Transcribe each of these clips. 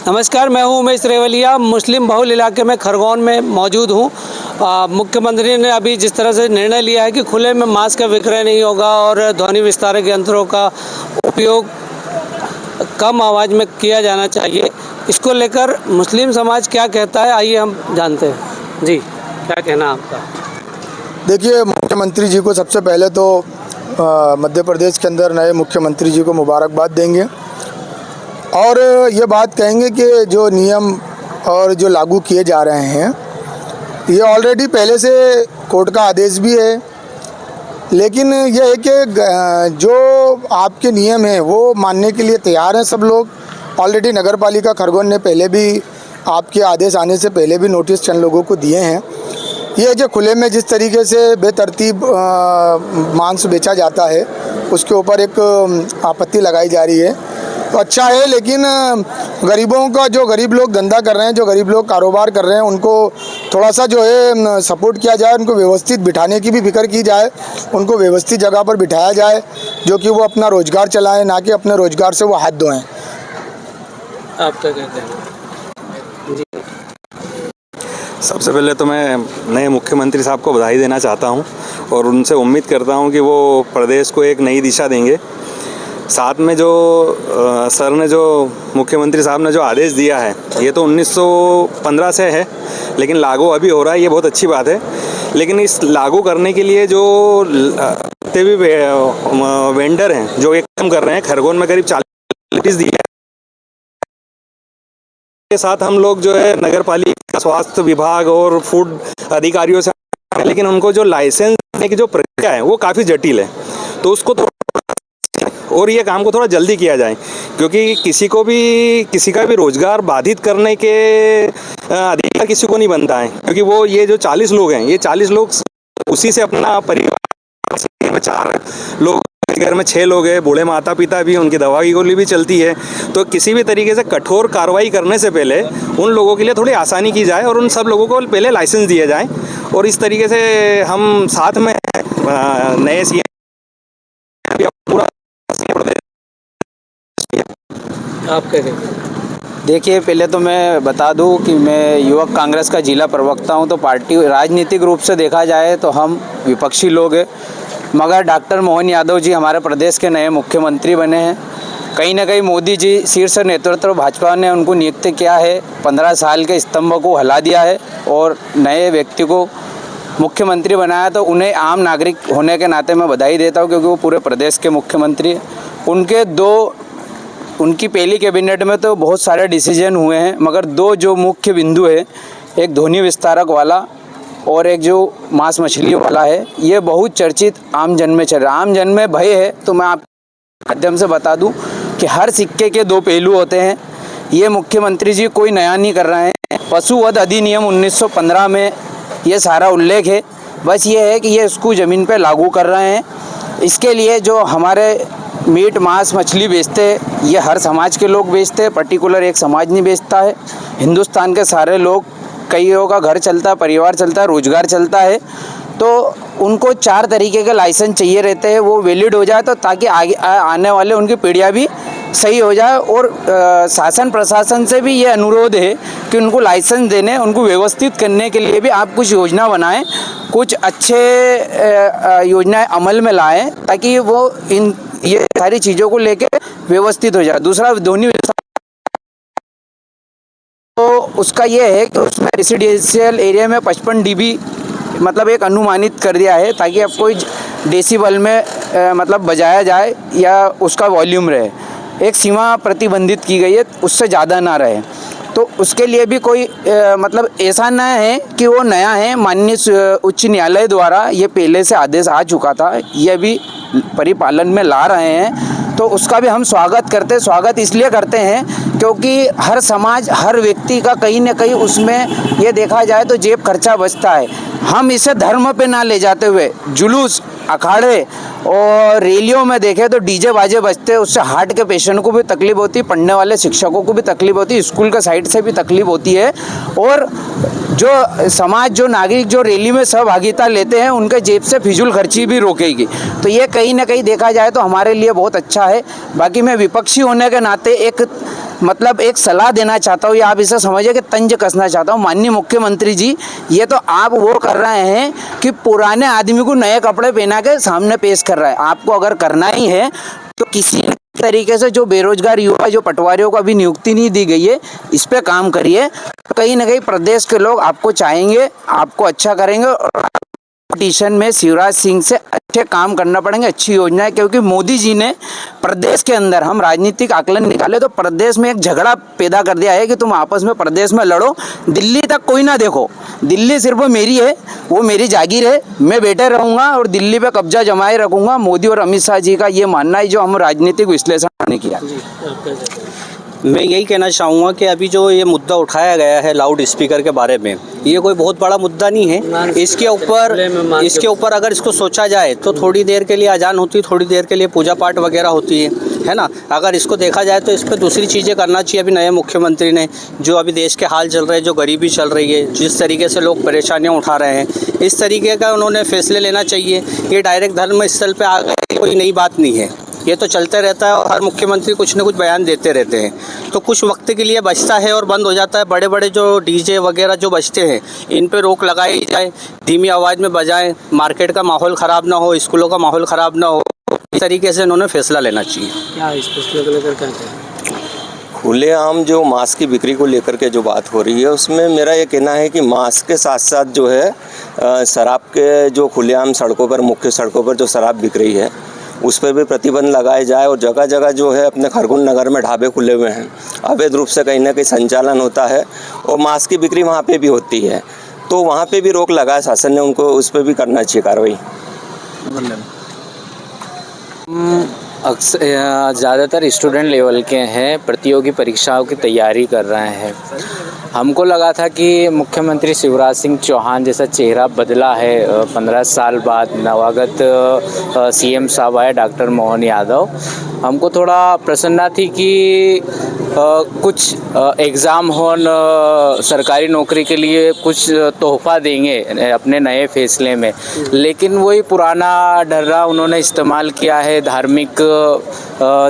नमस्कार, मैं हूं उमेश रेवलिया। मुस्लिम बहुल इलाके में खरगोन में मौजूद हूं। मुख्यमंत्री ने अभी जिस तरह से निर्णय लिया है कि खुले में मांस का विक्रय नहीं होगा और ध्वनि विस्तारक यंत्रों का उपयोग कम आवाज़ में किया जाना चाहिए, इसको लेकर मुस्लिम समाज क्या कहता है, आइए हम जानते हैं। जी, क्या कहना आपका? देखिए, मुख्यमंत्री जी को सबसे पहले तो मध्य प्रदेश के अंदर नए मुख्यमंत्री जी को मुबारकबाद देंगे और ये बात कहेंगे कि जो नियम और जो लागू किए जा रहे हैं ये ऑलरेडी पहले से कोर्ट का आदेश भी है, लेकिन यह है कि जो आपके नियम हैं वो मानने के लिए तैयार हैं सब लोग। ऑलरेडी नगर पालिका खरगोन ने पहले भी आपके आदेश आने से पहले भी नोटिस चंद लोगों को दिए हैं। ये जो खुले में जिस तरीके से बेतरतीब मांस बेचा जाता है उसके ऊपर एक आपत्ति लगाई जा रही है, तो अच्छा है, लेकिन गरीबों का, जो गरीब लोग धंधा कर रहे हैं, जो गरीब लोग कारोबार कर रहे हैं, उनको थोड़ा सा जो है सपोर्ट किया जाए, उनको व्यवस्थित बिठाने की भी फिक्र की जाए, उनको व्यवस्थित जगह पर बिठाया जाए जो कि वो अपना रोज़गार चलाएं, ना कि अपने रोज़गार से वो हाथ धोएं। आप क्या कहते हैं? सबसे पहले तो मैं नए मुख्यमंत्री साहब को बधाई देना चाहता हूं और उनसे उम्मीद करता हूं कि वो प्रदेश को एक नई दिशा देंगे। साथ में जो सर ने, जो मुख्यमंत्री साहब ने जो आदेश दिया है, ये तो 1915 से है, लेकिन लागू अभी हो रहा है, ये बहुत अच्छी बात है। लेकिन इस लागू करने के लिए जो जितने भी वेंडर हैं जो एक काम कर रहे हैं, खरगोन में करीब 40 दिए के साथ हम लोग जो है नगर पालिका, स्वास्थ्य विभाग और फूड अधिकारियों से, लेकिन उनको जो लाइसेंस देने की जो प्रक्रिया है वो काफ़ी जटिल है, तो उसको और ये काम को थोड़ा जल्दी किया जाए, क्योंकि किसी का भी रोजगार बाधित करने के अधिकार किसी को नहीं बनता है। क्योंकि वो ये जो 40 लोग हैं, ये 40 लोग उसी से अपना परिवार, 4 लोग घर में 6 लोग हैं, बूढ़े माता पिता भी, उनकी दवा की गोली भी चलती है। तो किसी भी तरीके से कठोर कार्रवाई करने से पहले उन लोगों के लिए थोड़ी आसानी की जाए और उन सब लोगों को पहले लाइसेंस दिए जाए, और इस तरीके से हम साथ में नए सीएम पूरा। आप क्या कहते हैं? देखिए, पहले तो मैं बता दूं कि मैं युवक कांग्रेस का जिला प्रवक्ता हूं, तो पार्टी राजनीतिक रूप से देखा जाए तो हम विपक्षी लोग हैं, मगर डॉक्टर मोहन यादव जी हमारे प्रदेश के नए मुख्यमंत्री बने हैं। कहीं ना कहीं मोदी जी शीर्ष नेतृत्व भाजपा ने उनको नियुक्त किया है, 15 साल के स्तंभ को हिला दिया है और नए व्यक्ति को मुख्यमंत्री बनाया, तो उन्हें आम नागरिक होने के नाते मैं बधाई देता हूँ, क्योंकि वो पूरे प्रदेश के मुख्यमंत्री हैं। उनकी पहली कैबिनेट में तो बहुत सारे डिसीजन हुए हैं, मगर 2 जो मुख्य बिंदु है, एक ध्वनि विस्तारक वाला और एक जो मांस मछली वाला है, ये बहुत चर्चित आम जन में चल रहा है। आम जन में भय है, तो मैं आपके माध्यम से बता दूं कि हर सिक्के के 2 पहलू होते हैं। ये मुख्यमंत्री जी कोई नया नहीं कर रहे हैं। पशुवध अधिनियम 1915 में ये सारा उल्लेख है, बस ये है कि ये इसको ज़मीन पर लागू कर रहे हैं। इसके लिए जो हमारे मीट मांस मछली बेचते हैं, ये हर समाज के लोग बेचते हैं, पर्टिकुलर एक समाज नहीं बेचता है। हिंदुस्तान के सारे लोग, कईयों का घर चलता है, परिवार चलता है, रोजगार चलता है, तो उनको 4 तरीके के लाइसेंस चाहिए रहते हैं, वो वैलिड हो जाए, तो ताकि आगे आने वाले उनकी पीढ़ियाँ भी सही हो जाए। और शासन प्रशासन से भी ये अनुरोध है कि उनको लाइसेंस देने, उनको व्यवस्थित करने के लिए भी आप कुछ योजना बनाएं, कुछ अच्छे योजनाएं अमल में लाएं, ताकि वो ये सारी चीज़ों को लेके व्यवस्थित हो जाए। दूसरा, ध्वनि तो उसका ये है कि उसमें रेसिडेंशियल एरिया में 55 dB मतलब एक अनुमानित कर दिया है, ताकि अब कोई डेसिबल में मतलब बजाया जाए या उसका वॉल्यूम रहे, एक सीमा प्रतिबंधित की गई है, उससे ज़्यादा ना रहे। तो उसके लिए भी कोई मतलब ऐसा ना है कि वो नया है, माननीय उच्च न्यायालय द्वारा ये पहले से आदेश आ चुका था, ये भी परिपालन में ला रहे हैं, तो उसका भी हम स्वागत करते हैं। स्वागत इसलिए करते हैं क्योंकि हर समाज, हर व्यक्ति का कहीं ना कहीं उसमें ये देखा जाए तो जेब खर्चा बचता है। हम इसे धर्म पे ना ले जाते हुए जुलूस, अखाड़े और रैलियों में देखें तो डीजे बाजे बजते हैं, उससे हार्ट के पेशेंट को भी तकलीफ होती है, पढ़ने वाले शिक्षकों को भी तकलीफ होती है, स्कूल के साइड से भी तकलीफ होती है, और जो समाज, जो नागरिक जो रैली में सहभागिता लेते हैं उनके जेब से फिजूल खर्ची भी रोकेगी। तो ये कहीं ना कहीं देखा जाए तो हमारे लिए बहुत अच्छा है। बाकी मैं विपक्षी होने के नाते एक सलाह देना चाहता हूँ, या आप इसे समझिए कि तंज कसना चाहता हूँ। माननीय मुख्यमंत्री जी, ये तो आप वो कर रहे हैं कि पुराने आदमी को नए कपड़े पहना के सामने पेश कर रहा है। आपको अगर करना ही है तो किसी तरीके से जो बेरोजगार युवा, जो पटवारियों को अभी नियुक्ति नहीं दी गई है, इस पे काम करिए। कहीं ना कहीं प्रदेश के लोग आपको चाहेंगे, आपको अच्छा करेंगे। और कंपटीशन में शिवराज सिंह से अच्छे काम करना पड़ेंगे, अच्छी योजना है। क्योंकि मोदी जी ने प्रदेश के अंदर, हम राजनीतिक आकलन निकाले तो प्रदेश में एक झगड़ा पैदा कर दिया है कि तुम आपस में प्रदेश में लड़ो, दिल्ली तक कोई ना देखो। दिल्ली सिर्फ मेरी है, वो मेरी जागीर है, मैं बैठे रहूँगा और दिल्ली पे कब्जा जमाए रखूँगा। मोदी और अमित शाह जी का ये मानना है, जो हम राजनीतिक विश्लेषण ने किया। मैं यही कहना चाहूँगा कि अभी जो ये मुद्दा उठाया गया है लाउड स्पीकर के बारे में, ये कोई बहुत बड़ा मुद्दा नहीं है। इसके ऊपर अगर इसको सोचा जाए तो थोड़ी देर के लिए अजान होती है, थोड़ी देर के लिए पूजा पाठ वगैरह होती है ना। अगर इसको देखा जाए तो इस पर दूसरी चीज़ें करना चाहिए। अभी नए मुख्यमंत्री ने जो अभी देश के हाल चल रहे हैं, जो गरीबी चल रही है, जिस तरीके से लोग परेशानियाँ उठा रहे हैं, इस तरीके का उन्होंने फैसले लेना चाहिए। ये डायरेक्ट धर्म स्थल पर आ गए, कोई नई बात नहीं है, ये तो चलते रहता है और हर मुख्यमंत्री कुछ न कुछ बयान देते रहते हैं। तो कुछ वक्त के लिए बजता है और बंद हो जाता है। बड़े बड़े जो डीजे वगैरह जो बजते हैं, इन पे रोक लगाई जाए, धीमी आवाज़ में बजाएं, मार्केट का माहौल ख़राब ना हो, स्कूलों का माहौल ख़राब ना हो। इस तरीके से इन्होंने फैसला लेना चाहिए। क्या इस फैसले को लेकर क्या कहें? खुलेआम जो मांस की बिक्री को लेकर के जो बात हो रही है, उसमें मेरा ये कहना है कि मांस के साथ साथ जो है शराब के जो खुलेआम सड़कों पर, मुख्य सड़कों पर जो शराब बिक रही है, उस पर भी प्रतिबंध लगाए जाए। और जगह जगह जो है अपने खरगोन नगर में ढाबे खुले हुए हैं, अवैध रूप से कहीं ना कहीं संचालन होता है और मांस की बिक्री वहाँ पे भी होती है। तो वहाँ पे भी रोक लगाए शासन ने, उनको उस पर भी करना चाहिए कार्रवाई। अक्सर ज़्यादातर स्टूडेंट लेवल के हैं, प्रतियोगी परीक्षाओं की तैयारी कर रहे हैं। हमको लगा था कि मुख्यमंत्री शिवराज सिंह चौहान जैसा चेहरा बदला है। 15 साल बाद नवागत सीएम साहब आए, डॉक्टर मोहन यादव। हमको थोड़ा प्रसन्नता थी कि कुछ एग्ज़ाम हो, सरकारी नौकरी के लिए कुछ तोहफ़ा देंगे अपने नए फैसले में। लेकिन वही पुराना ढर्रा उन्होंने इस्तेमाल किया है, धार्मिक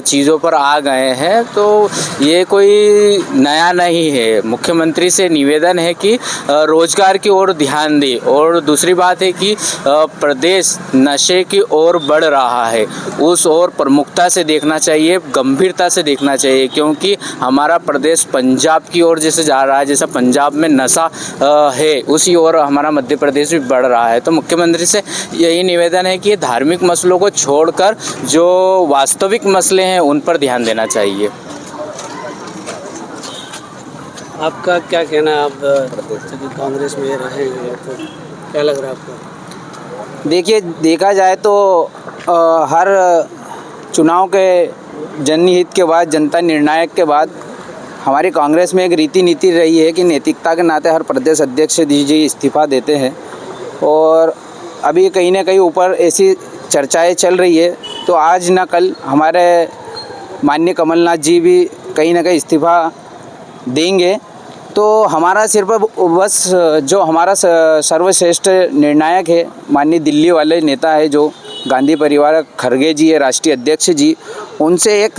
चीज़ों पर आ गए हैं। तो ये कोई नया नहीं है। मुख्यमंत्री से निवेदन है कि रोज़गार की ओर ध्यान दें। और दूसरी बात है कि प्रदेश नशे की ओर बढ़ रहा है, उस ओर प्रमुखता से देखना चाहिए, गंभीरता से देखना चाहिए। क्योंकि हमारा प्रदेश पंजाब की ओर जैसे जा रहा है, जैसा पंजाब में नशा है, उसी ओर हमारा मध्य प्रदेश भी बढ़ रहा है। तो मुख्यमंत्री से यही निवेदन है कि धार्मिक मसलों को छोड़कर जो वास्तविक मसले हैं उन पर ध्यान देना चाहिए। आपका क्या कहना है? आप कांग्रेस में रहे हैं तो क्या लग रहा है आपको? देखिए, देखा जाए तो हर चुनाव के जनहित के बाद, जनता निर्णायक के बाद हमारी कांग्रेस में एक रीति नीति रही है कि नैतिकता के नाते हर प्रदेश अध्यक्ष जी इस्तीफ़ा देते हैं। और अभी कहीं ना कहीं ऊपर ऐसी चर्चाएं चल रही है, तो आज ना कल हमारे माननीय कमलनाथ जी भी कहीं ना कहीं इस्तीफ़ा देंगे। तो हमारा सिर्फ बस जो हमारा सर्वश्रेष्ठ निर्णायक है, माननीय दिल्ली वाले नेता है जो गांधी परिवार खड़गे जी है, राष्ट्रीय अध्यक्ष जी, उनसे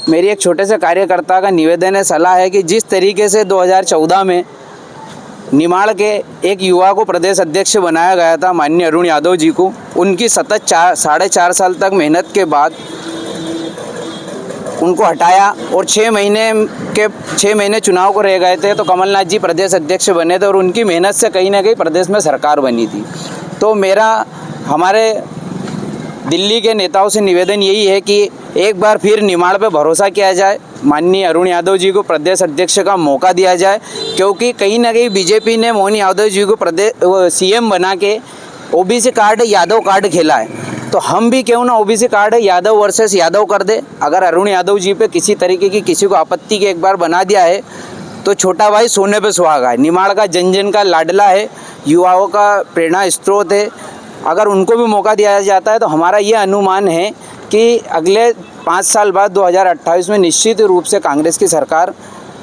मेरी एक छोटे से कार्यकर्ता का निवेदन है, सलाह है कि जिस तरीके से 2014 में निमाड़ के एक युवा को प्रदेश अध्यक्ष बनाया गया था, माननीय अरुण यादव जी को, उनकी सतत 4.5 साल तक मेहनत के बाद उनको हटाया और 6 महीने चुनाव को रह गए थे, तो कमलनाथ जी प्रदेश अध्यक्ष बने थे और उनकी मेहनत से कहीं ना कहीं प्रदेश में सरकार बनी थी। तो मेरा हमारे दिल्ली के नेताओं से निवेदन यही है कि एक बार फिर निमाड़ पे भरोसा किया जाए, माननीय अरुण यादव जी को प्रदेश अध्यक्ष का मौका दिया जाए। क्योंकि कहीं ना कहीं बीजेपी ने मोहन यादव जी को सीएम बना के ओबीसी कार्ड यादव कार्ड खेला है, तो हम भी क्यों ना OBC card Yadav versus Yadav कर दे। अगर अरुण यादव जी पे किसी तरीके की किसी को आपत्ति के एक बार बना दिया है तो छोटा भाई सोने पे सुहागा है, निमाड़ का जन जन का लाडला है, युवाओं का प्रेरणा स्रोत है। अगर उनको भी मौका दिया जाता है तो हमारा ये अनुमान है कि अगले 5 साल बाद 2028 में निश्चित रूप से कांग्रेस की सरकार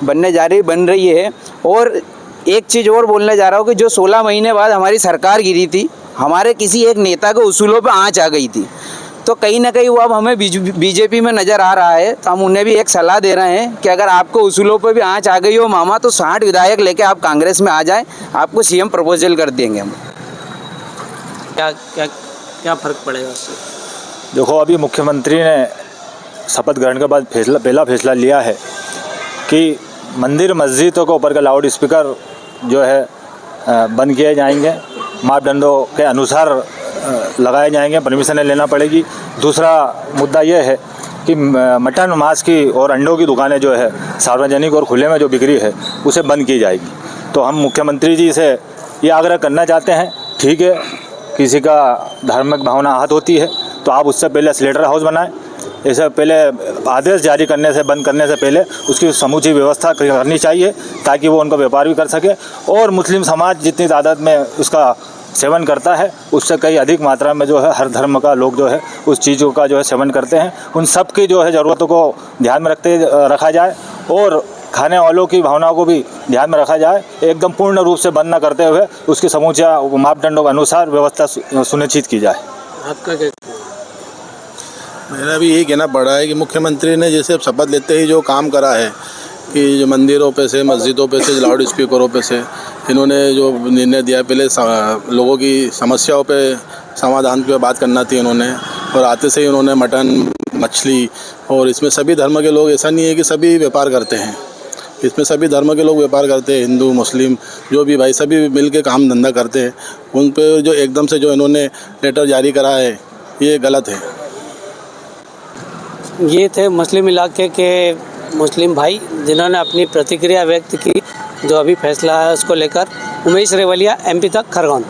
बन रही है। और एक चीज़ और बोलने जा रहा हूँ कि जो 16 महीने बाद हमारी सरकार गिरी थी, हमारे किसी एक नेता के उसूलों पे आंच आ गई थी, तो कहीं ना कहीं वो अब हमें बीजेपी में नज़र आ रहा है। तो हम उन्हें भी एक सलाह दे रहे हैं कि अगर आपको उसूलों पे भी आंच आ गई हो मामा, तो 60 विधायक लेके आप कांग्रेस में आ जाएं, आपको सीएम प्रपोजल कर देंगे हम। क्या क्या क्या फ़र्क पड़ेगा उससे? देखो, अभी मुख्यमंत्री ने शपथ ग्रहण के बाद पहला फैसला लिया है कि मंदिर मस्जिदों के ऊपर का लाउड स्पीकर जो है बंद किए जाएंगे, मापदंडों के अनुसार लगाए जाएंगे, परमिशन लेना पड़ेगी। दूसरा मुद्दा यह है कि मटन, मांस की और अंडों की दुकानें जो है सार्वजनिक और खुले में जो बिक्री है उसे बंद की जाएगी। तो हम मुख्यमंत्री जी से ये आग्रह करना चाहते हैं, ठीक है, किसी का धार्मिक भावना आहत होती है तो आप उससे पहले स्लेटर हाउस बनाएं। इससे पहले आदेश जारी करने से, बंद करने से पहले उसकी समुची व्यवस्था करनी चाहिए ताकि वो उनका व्यापार भी कर सके। और मुस्लिम समाज जितनी तादाद में उसका सेवन करता है उससे कई अधिक मात्रा में जो है हर धर्म का लोग जो है उस चीज़ों का जो है सेवन करते हैं। उन सब की जो है ज़रूरतों को ध्यान में रखा जाए और खाने वालों की भावनाओं को भी ध्यान में रखा जाए। एकदम पूर्ण रूप से बंद न करते हुए उसकी समूचा मापदंडों के अनुसार व्यवस्था सुनिश्चित की जाए। आपका क्या? मेरा भी यही कहना पड़ा है कि मुख्यमंत्री ने जैसे शपथ लेते ही जो काम करा है कि जो मंदिरों पे से, मस्जिदों पे से, लाउड स्पीकरों पे से इन्होंने जो निर्णय दिया, पहले लोगों की समस्याओं पे समाधान पे बात करना थी इन्होंने, और आते से ही उन्होंने मटन, मछली, और इसमें सभी धर्म के लोग, ऐसा नहीं है कि सभी व्यापार करते हैं, इसमें सभी धर्म के लोग व्यापार करते हैं, हिंदू, मुस्लिम, जो भी भाई सभी मिल के काम धंधा करते हैं। उन पे जो एकदम से जो इन्होंने लेटर जारी करा है ये गलत है। ये थे मुस्लिम इलाके के मुस्लिम भाई जिन्होंने अपनी प्रतिक्रिया व्यक्त की जो अभी फैसला है उसको लेकर। उमेश रेवलिया, MP तक, खरगोन।